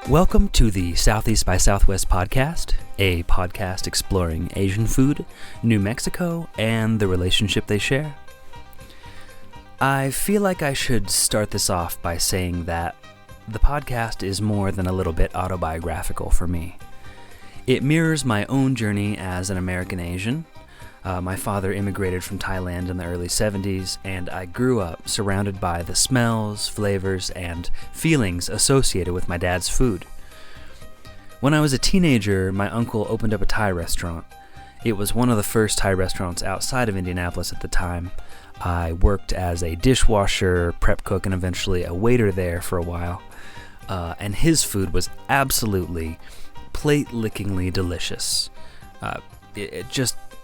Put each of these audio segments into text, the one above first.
Welcome to the Southeast by Southwest podcast, a podcast exploring Asian food, New Mexico, and the relationship they share. I feel like I should start this off by saying that the podcast is more than a little bit autobiographical for me. It mirrors my own journey as an American Asian. My father immigrated from Thailand in the early 70s, and I grew up surrounded by the smells, flavors, and feelings associated with my dad's food. When I was a teenager, my uncle opened up a Thai restaurant. It was one of the first Thai restaurants outside of Indianapolis at the time. I worked as a dishwasher, prep cook, and eventually a waiter there for a while. And his food was absolutely plate-lickingly delicious.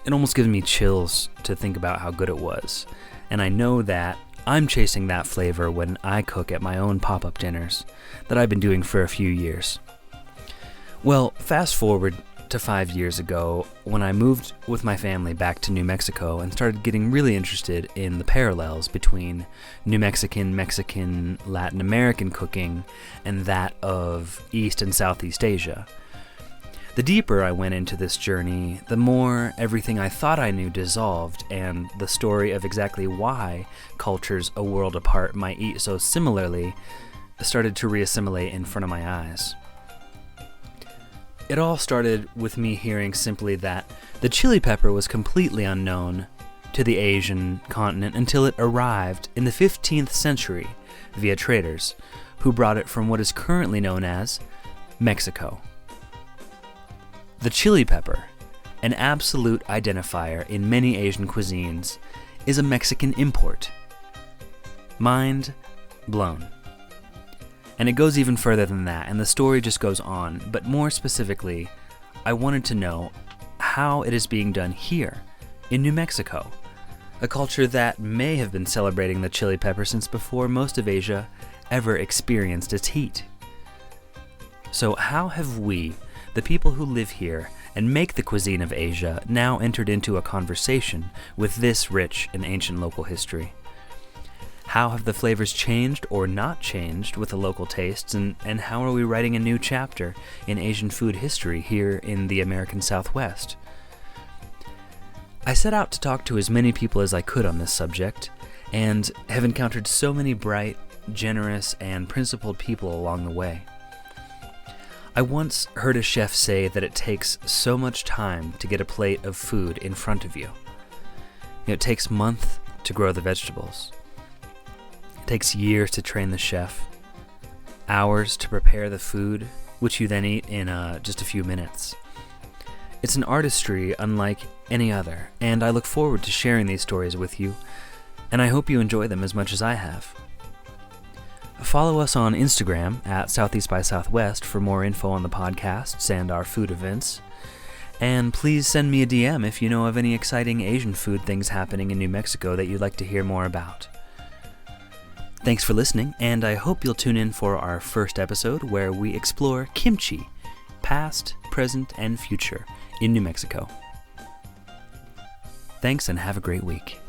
It almost gives me chills to think about how good it was. And I know that I'm chasing that flavor when I cook at my own pop-up dinners that I've been doing for a few years. Well, fast forward to 5 years ago when I moved with my family back to New Mexico and started getting really interested in the parallels between New Mexican, Latin American cooking and that of East and Southeast Asia. The deeper I went into this journey, the more everything I thought I knew dissolved, and the story of exactly why cultures a world apart might eat so similarly started to reassimilate in front of my eyes. It all started with me hearing simply that the chili pepper was completely unknown to the Asian continent until it arrived in the 15th century via traders, who brought it from what is currently known as Mexico. The chili pepper, an absolute identifier in many Asian cuisines, is a Mexican import. Mind blown. And it goes even further than that, and the story just goes on, but more specifically, I wanted to know how it is being done here, in New Mexico, a culture that may have been celebrating the chili pepper since before most of Asia ever experienced its heat. So how have we, the people who live here and make the cuisine of Asia, now entered into a conversation with this rich and ancient local history? How have the flavors changed or not changed with the local tastes, and how are we writing a new chapter in Asian food history here in the American Southwest? I set out to talk to as many people as I could on this subject, and have encountered so many bright, generous, and principled people along the way. I once heard a chef say that it takes so much time to get a plate of food in front of you. It takes months to grow the vegetables. It takes years to train the chef, hours to prepare the food, which you then eat in just a few minutes. It's an artistry unlike any other, and I look forward to sharing these stories with you, and I hope you enjoy them as much as I have. Follow us on Instagram at Southeast by Southwest for more info on the podcasts and our food events. And please send me a DM if you know of any exciting Asian food things happening in New Mexico that you'd like to hear more about. Thanks for listening, and I hope you'll tune in for our first episode where we explore kimchi, past, present, and future in New Mexico. Thanks and have a great week.